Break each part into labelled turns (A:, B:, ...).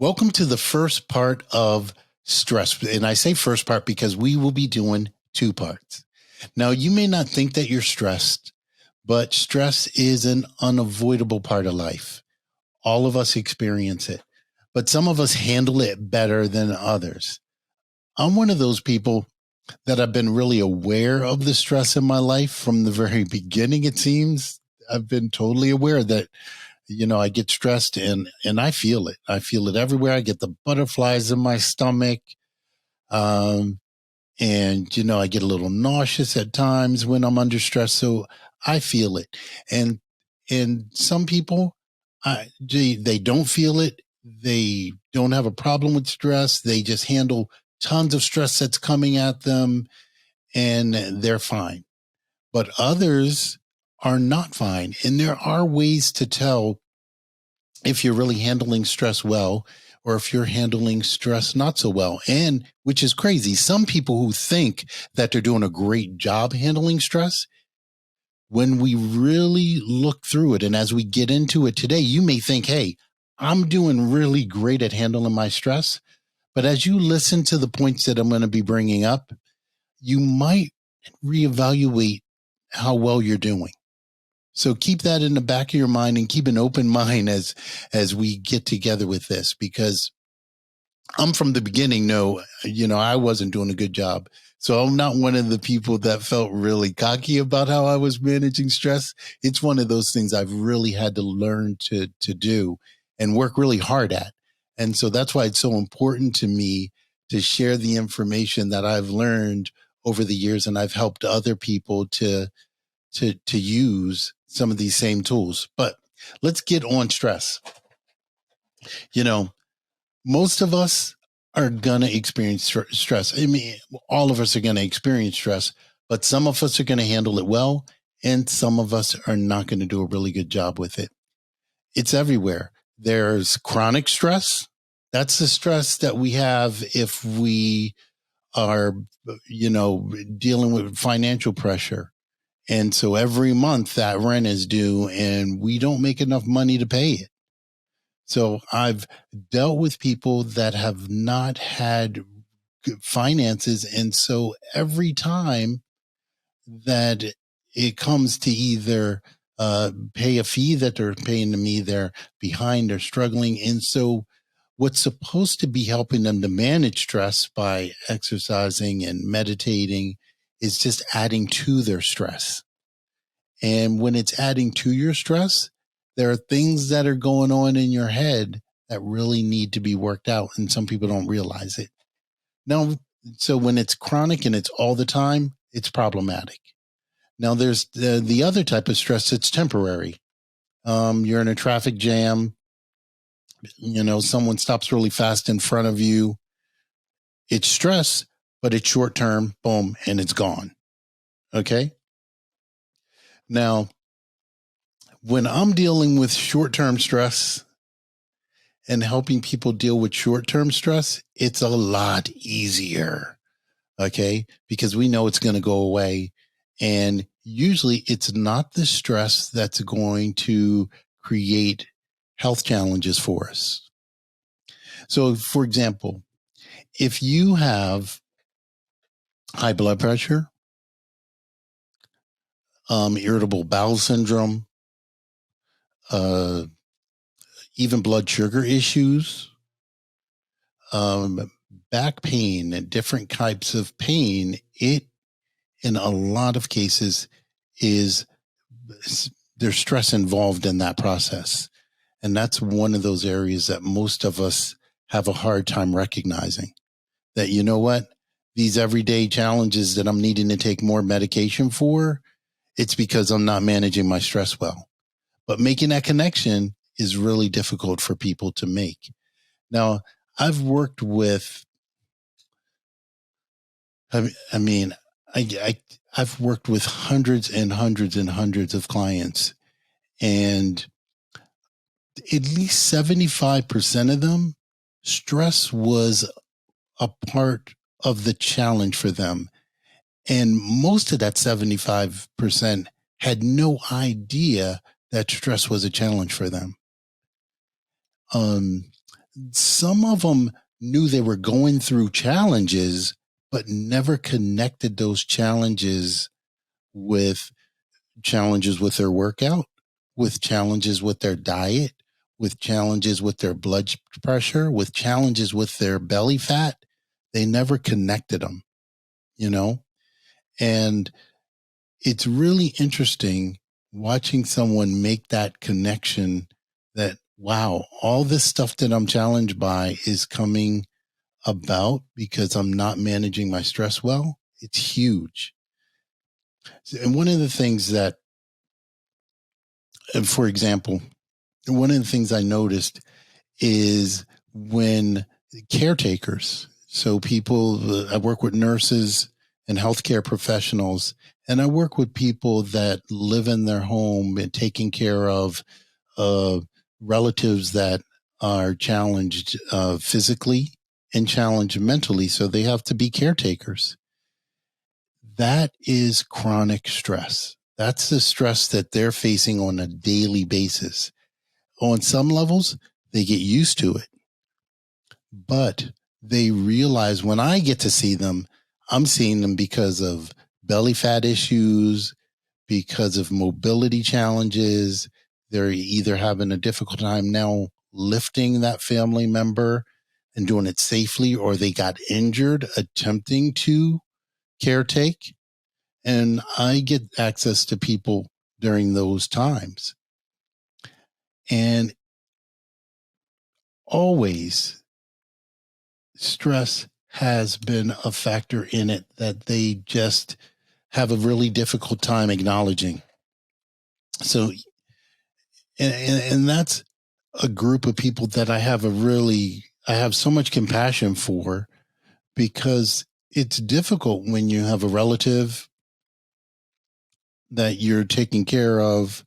A: Welcome to the first part of stress. And I say first part because we will be doing two parts. Now, you may not think that you're stressed, but stress is an unavoidable part of life. All of us experience it, but some of us handle it better than others. I'm one of those people that I've been really aware of the stress in my life from the very beginning, it seems. I've been totally aware that I get stressed and I feel it. I feel it everywhere. I get the butterflies in my stomach. Um, and I get a little nauseous at times when I'm under stress. So I feel it. And, and some people, they don't feel it. They don't have a problem with stress. They just handle tons of stress that's coming at them and they're fine. But others are not fine. And there are ways to tell if you're really handling stress well or if you're handling stress not so well. And which is crazy. Some people who think that they're doing a great job handling stress, when we really look through it, and as we get into it today, you may think, hey, I'm doing really great at handling my stress. But as you listen to the points that I'm going to be bringing up, you might reevaluate how well you're doing. So keep that in the back of your mind and keep an open mind as we get together with this, because I'm from the beginning. No, I wasn't doing a good job. So I'm not one of the people that felt really cocky about how I was managing stress. It's one of those things I've really had to learn to do and work really hard at. And so that's why it's so important to me to share the information that I've learned over the years, and I've helped other people to use some of these same tools. But let's get on stress. Most of us are going to experience stress. I mean, all of us are going to experience stress, but some of us are going to handle it well, and some of us are not going to do a really good job with it. It's everywhere. There's chronic stress. That's the stress that we have if we are, dealing with financial pressure. And so every month that rent is due and we don't make enough money to pay it. So I've dealt with people that have not had finances. And so every time that it comes to either pay a fee that they're paying to me, they're behind, they're struggling. And so what's supposed to be helping them to manage stress by exercising and meditating is just adding to their stress. And when it's adding to your stress, there are things that are going on in your head that really need to be worked out. And some people don't realize it. Now, so when it's chronic and it's all the time, it's problematic. Now, there's the other type of stress that's temporary. You're in a traffic jam. Someone stops really fast in front of you. It's stress, but it's short term, boom, and it's gone. Okay. Now, when I'm dealing with short-term stress and helping people deal with short-term stress, it's a lot easier. Okay. Because we know it's going to go away. And usually it's not the stress that's going to create health challenges for us. So, for example, if you have high blood pressure, irritable bowel syndrome, even blood sugar issues, back pain, and different types of pain, it in a lot of cases is there's stress involved in that process. And that's one of those areas that most of us have a hard time recognizing that, you know what, these everyday challenges that I'm needing to take more medication for, it's because I'm not managing my stress well. But making that connection is really difficult for people to make. Now, I've worked with, I've worked with hundreds and hundreds and hundreds of clients, and at least 75% of them, stress was a part of the challenge for them. And most of that 75% had no idea that stress was a challenge for them. some of them knew they were going through challenges, but never connected those with challenges with their workout, with challenges with their diet, with challenges with their blood pressure, with challenges with their belly fat. They never connected them, you know? And it's really interesting watching someone make that connection that, wow, all this stuff that I'm challenged by is coming about because I'm not managing my stress well. It's huge. And one of the things that, for example, one of the things I noticed is when caretakers, so people, I work with nurses and healthcare professionals, and I work with people that live in their home and taking care of uh, relatives that are challenged physically and challenged mentally, so they have to be caretakers. That is chronic stress. That's the stress that they're facing on a daily basis. On some levels, they get used to it, but they realize when I get to see them, I'm seeing them because of belly fat issues, because of mobility challenges. They're either having a difficult time now lifting that family member and doing it safely, or they got injured attempting to caretake. And I get access to people during those times. And always stress has been a factor in it that they just have a really difficult time acknowledging. So, and that's a group of people that I have so much compassion for, because it's difficult when you have a relative that you're taking care of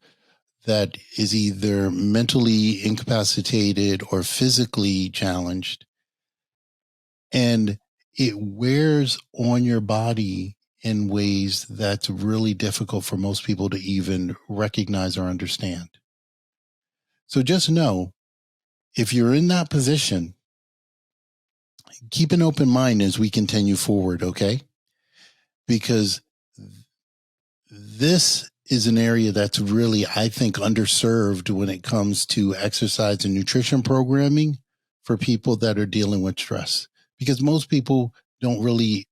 A: that is either mentally incapacitated or physically challenged, and it wears on your body in ways that's really difficult for most people to even recognize or understand. So just know, if you're in that position, keep an open mind as we continue forward, okay? Because this is an area that's really, I think, underserved when it comes to exercise and nutrition programming for people that are dealing with stress, because most people don't really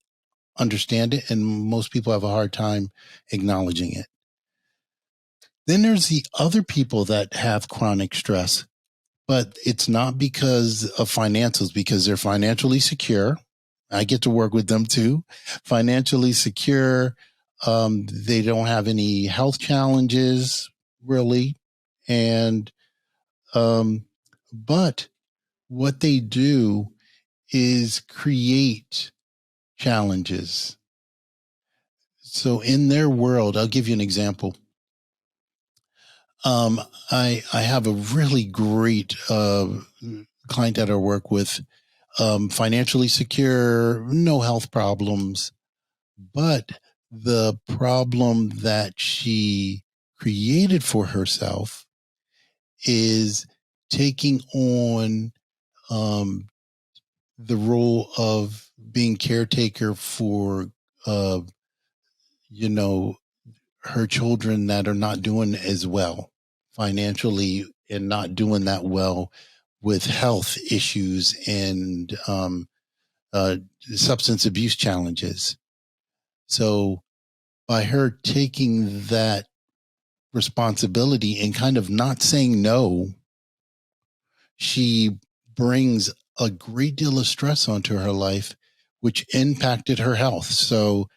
A: understand it, and most people have a hard time acknowledging it. Then there's the other people that have chronic stress, but it's not because of financials, because they're financially secure. I get to work with them too. Financially secure. They don't have any health challenges really. And, but what they do is create challenges. So in their world, I'll give you an example. I have a really great client that I work with, financially secure, no health problems, but the problem that she created for herself is taking on um, the role of being caretaker for, uh, you know, her children that are not doing as well financially and not doing that well with health issues and uh, substance abuse challenges. So by her taking that responsibility and kind of not saying no, she brings a great deal of stress onto her life, which impacted her health. So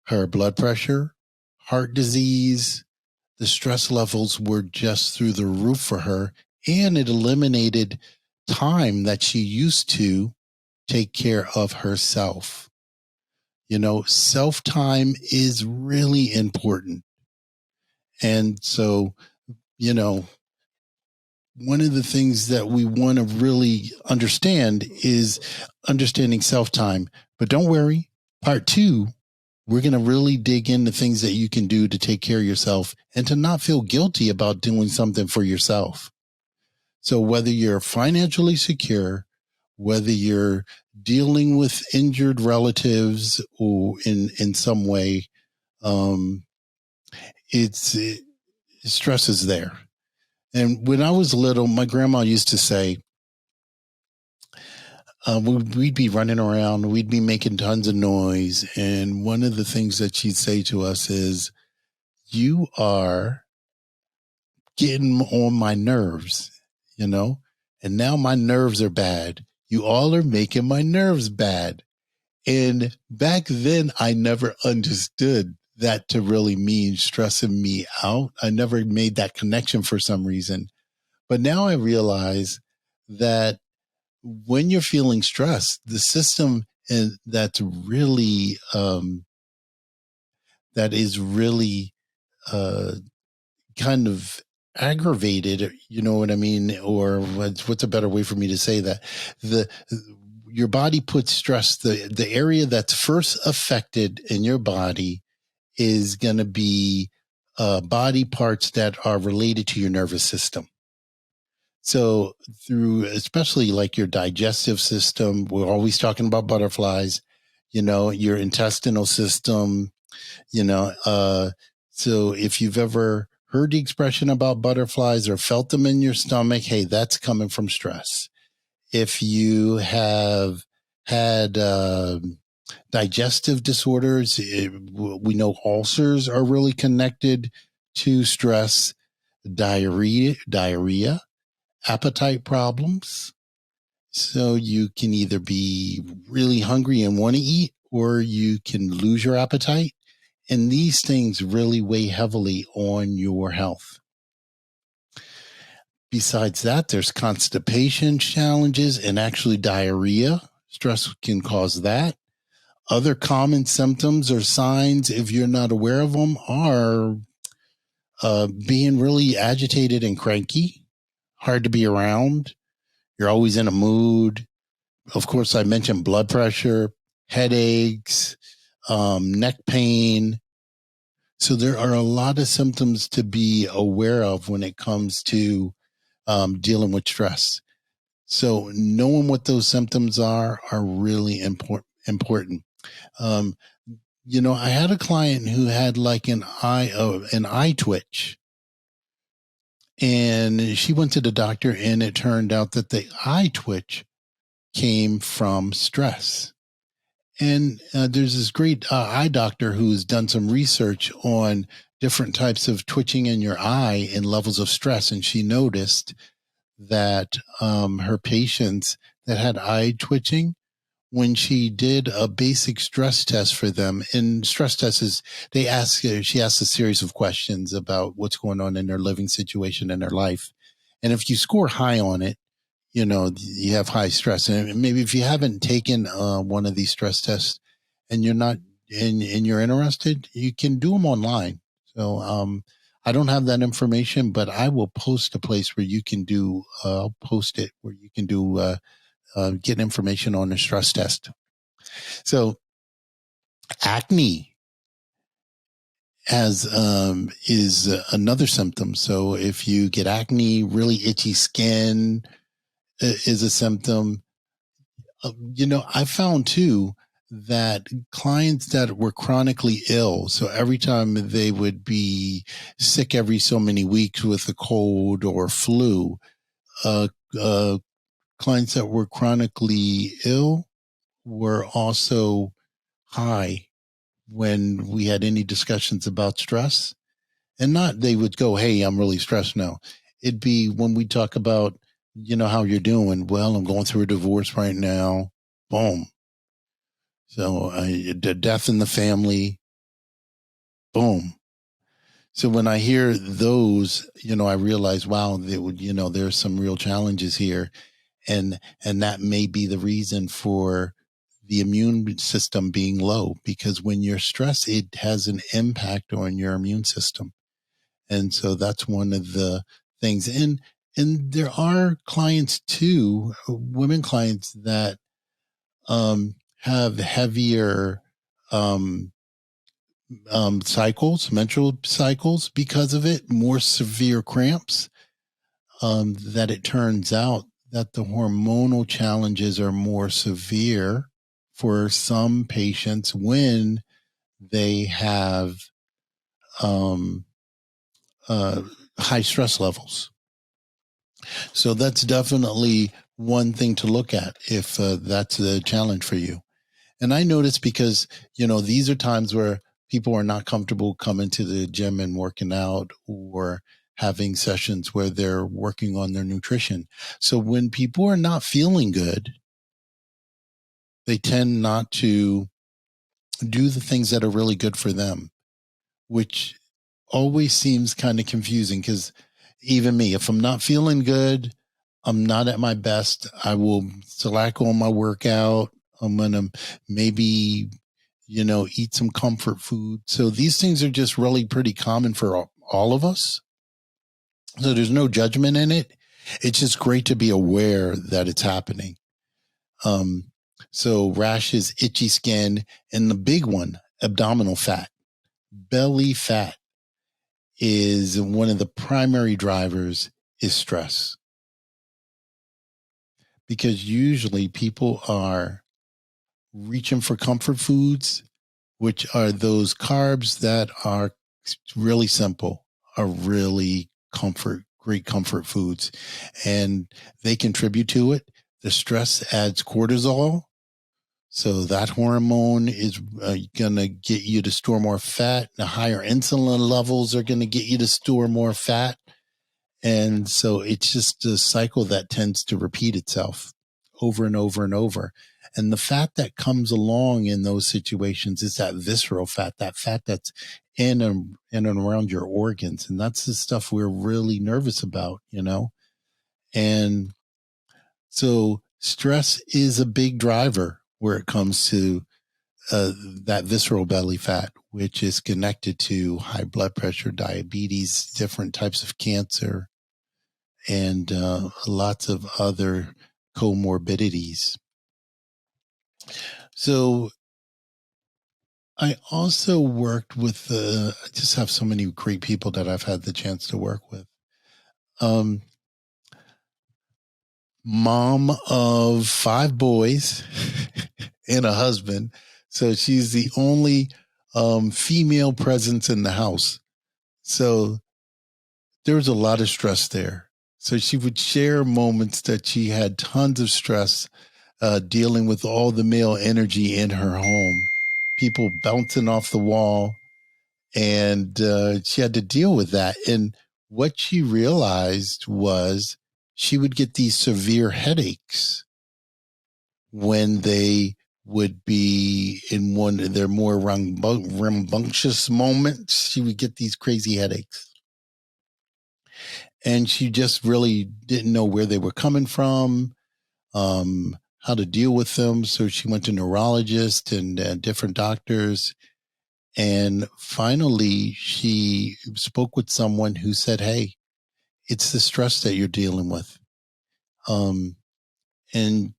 A: her blood pressure, heart disease, the stress levels were just through the roof for her. And it eliminated time that she used to take care of herself. You know, self time is really important. And so, you know, one of the things that we want to really understand is understanding self time. But don't worry, part two, we're going to really dig into things that you can do to take care of yourself and to not feel guilty about doing something for yourself. So whether you're financially secure whether you're dealing with injured relatives or in some way, um, stress is there. And when I was little, my grandma used to say, we'd be running around, we'd be making tons of noise. And one of the things that she'd say to us is, you are getting on my nerves, you know? And now my nerves are bad. You all are making my nerves bad. And back then, I never understood that to really mean stressing me out. I never made that connection for some reason. But now I realize that when you're feeling stressed, the system and that is really uh, kind of aggravated, you know what I mean? Or what's a better way for me to say that? The your body puts stress, the area that's first affected in your body is going to be body parts that are related to your nervous system. So through, especially like your digestive system, we're always talking about butterflies, your intestinal system, you know, so if you've ever heard the expression about butterflies or felt them in your stomach, hey, that's coming from stress. If you have had digestive disorders, we know ulcers are really connected to stress, diarrhea, appetite problems. So you can either be really hungry and want to eat, or you can lose your appetite. And these things really weigh heavily on your health. Besides that, there's constipation challenges and actually diarrhea. Stress can cause that. Other common symptoms or signs, if you're not aware of them, are being really agitated and cranky, hard to be around. You're always in a mood. Of course, I mentioned blood pressure, headaches, neck pain. So there are a lot of symptoms to be aware of when it comes to dealing with stress. So knowing what those symptoms are really important. Um, I had a client who had like an eye twitch, and she went to the doctor, and it turned out that the eye twitch came from stress. And there's this great eye doctor who's done some research on different types of twitching in your eye and levels of stress. And she noticed that her patients that had eye twitching, when she did a basic stress test for them, and stress test is, she asks a series of questions about what's going on in their living situation in their life. And if you score high on it, you have high stress. And maybe if you haven't taken one of these stress tests and you're not and you're interested, you can do them online. So I don't have that information, but I will post a place where you can do. I'll post it where you can do get information on the stress test. So acne is another symptom. So if you get acne, really itchy skin is a symptom. I found too that clients that were chronically ill, so every time they would be sick every so many weeks with a cold or flu, uh, uh, clients that were chronically ill were also high when we had any discussions about stress. And not they would go, hey, I'm really stressed now. It'd be when we talk about, how you're doing. Well, I'm going through a divorce right now. Boom. So the death in the family. Boom. So when I hear those, I realize, wow, there's some real challenges here. And that may be the reason for the immune system being low, because when you're stressed, it has an impact on your immune system. And so that's one of the things. And there are clients too, women clients that have heavier menstrual cycles because of it, more severe cramps. That it turns out that the hormonal challenges are more severe for some patients when they have um, uh, high stress levels. So that's definitely one thing to look at if that's a challenge for you. And I notice because, these are times where people are not comfortable coming to the gym and working out or having sessions where they're working on their nutrition. So when people are not feeling good, they tend not to do the things that are really good for them, which always seems kind of confusing because even me, if I'm not feeling good, I'm not at my best, I will slack on my workout. I'm going to maybe, eat some comfort food. So these things are just really pretty common for all of us. So there's no judgment in it. It's just great to be aware that it's happening. Um, so rashes, itchy skin, and the big one, abdominal fat, belly fat is one of the primary drivers is stress. Because usually people are reaching for comfort foods, which are those carbs that are really simple, are really great comfort foods, and they contribute to it. The stress adds cortisol. So that hormone is going to get you to store more fat. The higher insulin levels are going to get you to store more fat. And so it's just a cycle that tends to repeat itself over and over and over. And the fat that comes along in those situations is that visceral fat, that fat that's in and around your organs. And that's the stuff we're really nervous about, And so stress is a big driver where it comes to that visceral belly fat, which is connected to high blood pressure, diabetes, different types of cancer, and lots of other comorbidities. So I also worked with, I just have so many great people that I've had the chance to work with. Um, Mom of 5 boys and a husband. So she's the only female presence in the house. So there was a lot of stress there. So she would share moments that she had tons of stress dealing with all the male energy in her home, people bouncing off the wall, and she had to deal with that. And what she realized was she would get these severe headaches when they would be in one of their more rambunctious moments. She would get these crazy headaches. And she just really didn't know where they were coming from, how to deal with them. So she went to neurologists and different doctors. And finally, she spoke with someone who said, "Hey, it's the stress that you're dealing with." And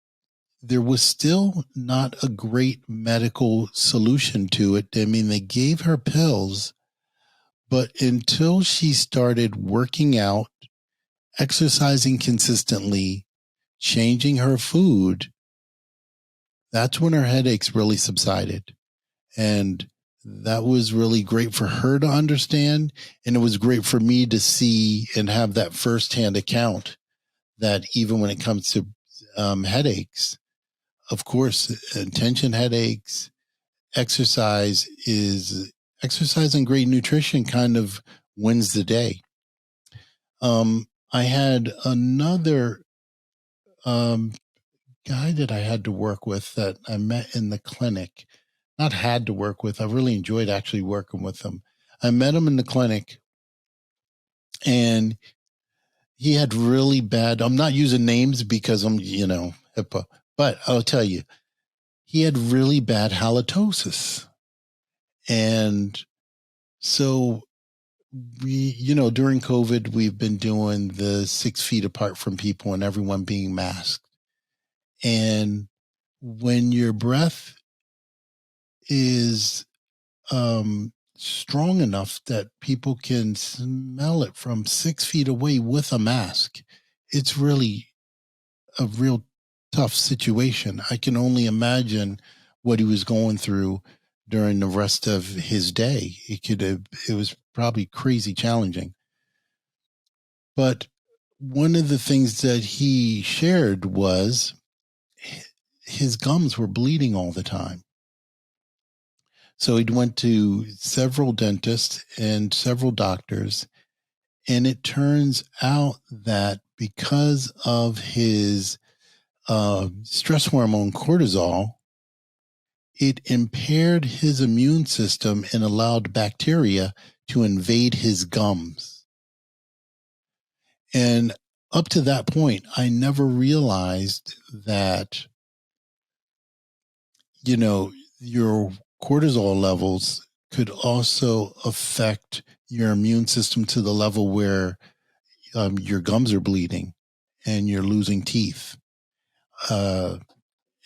A: there was still not a great medical solution to it. I mean, they gave her pills, but until she started working out, exercising consistently, changing her food, that's when her headaches really subsided. And that was really great for her to understand. And it was great for me to see and have that firsthand account that even when it comes to headaches, of course, tension headaches, exercise and great nutrition kind of wins the day. I had another um, guy that I had to work with that I met in the clinic. Not had to work with. I really enjoyed actually working with him. I met him in the clinic and he had really bad, I'm not using names because I'm, HIPAA, but I'll tell you, he had really bad halitosis. And so during COVID, we've been doing the 6 feet apart from people and everyone being masked. And when your breath is strong enough that people can smell it from 6 feet away with a mask, it's really a real tough situation. I can only imagine what he was going through during the rest of his day. It was probably crazy challenging. But one of the things that he shared was his gums were bleeding all the time. So he went to several dentists and several doctors. And it turns out that because of his stress hormone cortisol, it impaired his immune system and allowed bacteria to invade his gums. And up to that point, I never realized that, your cortisol levels could also affect your immune system to the level where your gums are bleeding and you're losing teeth. And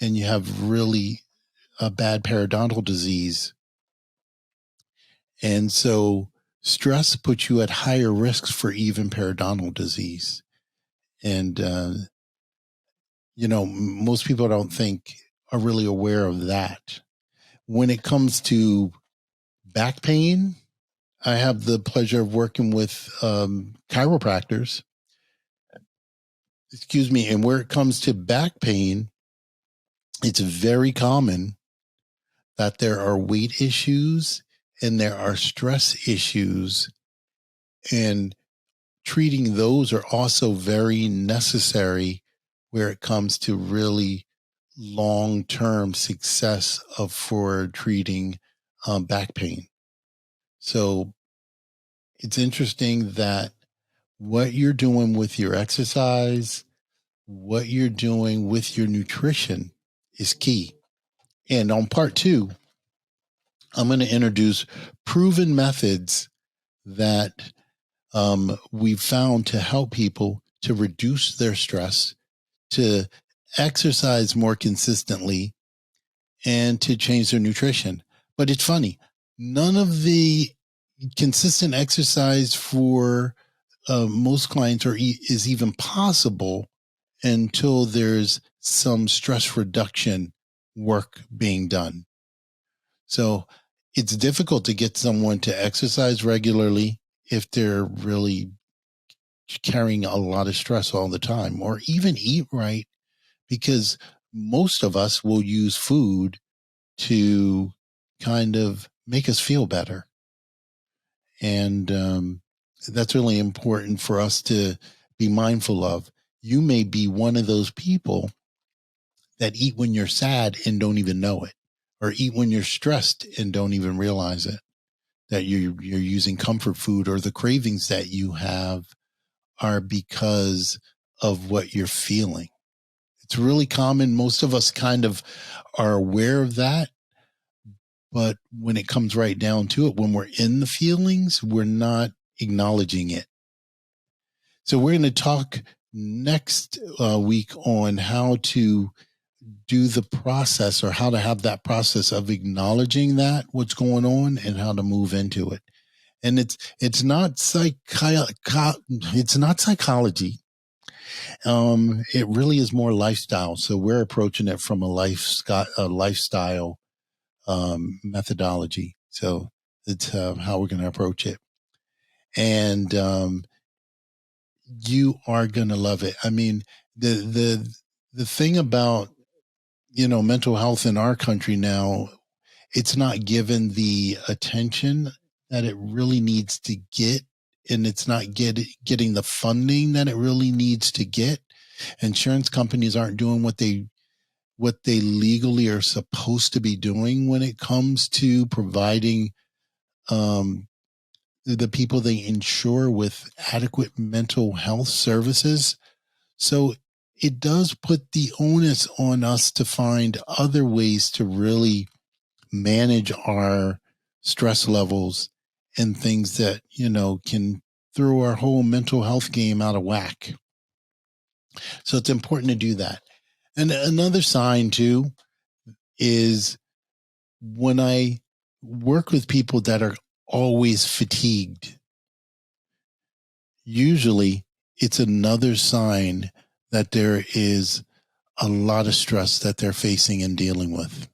A: you have really a bad periodontal disease. And so stress puts you at higher risks for even periodontal disease. And, most people don't think are really aware of that. When it comes to back pain, I have the pleasure of working with chiropractors. Excuse me. And where it comes to back pain, it's very common that there are weight issues and there are stress issues, and treating those are also very necessary where it comes to really long-term success for treating back pain. So it's interesting that what you're doing with your exercise, what you're doing with your nutrition is key. And on part 2, I'm going to introduce proven methods that we've found to help people to reduce their stress, to exercise more consistently, and to change their nutrition. But it's funny, none of the consistent exercise for most clients is even possible until there's some stress reduction work being done. So it's difficult to get someone to exercise regularly if they're really carrying a lot of stress all the time, or even eat right, because most of us will use food to kind of make us feel better. And that's really important for us to be mindful of. You may be one of those people that eat when you're sad and don't even know it, or eat when you're stressed and don't even realize it, that you're using comfort food, or the cravings that you have are because of what you're feeling. It's really common. Most of us kind of are aware of that. But when it comes right down to it, when we're in the feelings, we're not acknowledging it. So we're going to talk next week on how to do the process, or how to have that process of acknowledging that what's going on and how to move into it. And it's not psychology. It really is more lifestyle. So we're approaching it from a lifestyle methodology. So it's how we're going to approach it. And you are going to love it. I mean, the thing about, mental health in our country now, it's not given the attention that it really needs to get, and it's not getting the funding that it really needs to get. Insurance companies aren't doing what they legally are supposed to be doing when it comes to providing the people they insure with adequate mental health services. So it does put the onus on us to find other ways to really manage our stress levels and things that, can throw our whole mental health game out of whack. So it's important to do that. And another sign too is when I work with people that are always fatigued, usually it's another sign that there is a lot of stress that they're facing and dealing with.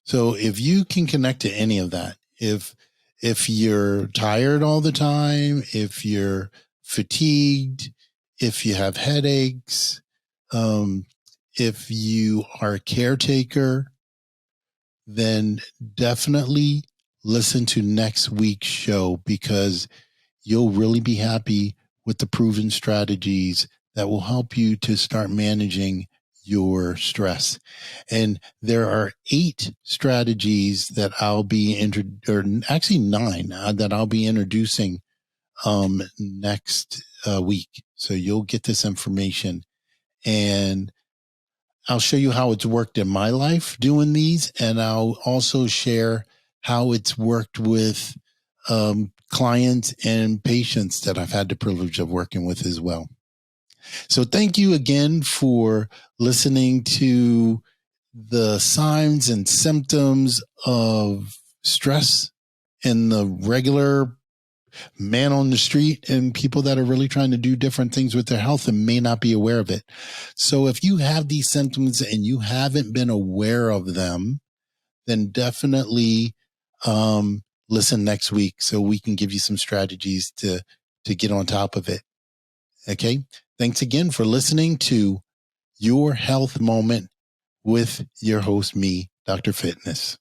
A: So if you can connect to any of that, if you're tired all the time, if you're fatigued, if you have headaches, um, if you are a caretaker, then definitely listen to next week's show, because you'll really be happy with the proven strategies that will help you to start managing your stress. And there are 8 strategies that I'll be or actually 9 that I'll be introducing next week. So you'll get this information, and I'll show you how it's worked in my life doing these, and I'll also share how it's worked with clients and patients that I've had the privilege of working with as well. So thank you again for listening to the signs and symptoms of stress in the regular man on the street and people that are really trying to do different things with their health and may not be aware of it. So if you have these symptoms and you haven't been aware of them, then definitely listen next week so we can give you some strategies to get on top of it. Okay. Thanks again for listening to Your Health Moment with your host, me, Dr. Fitness.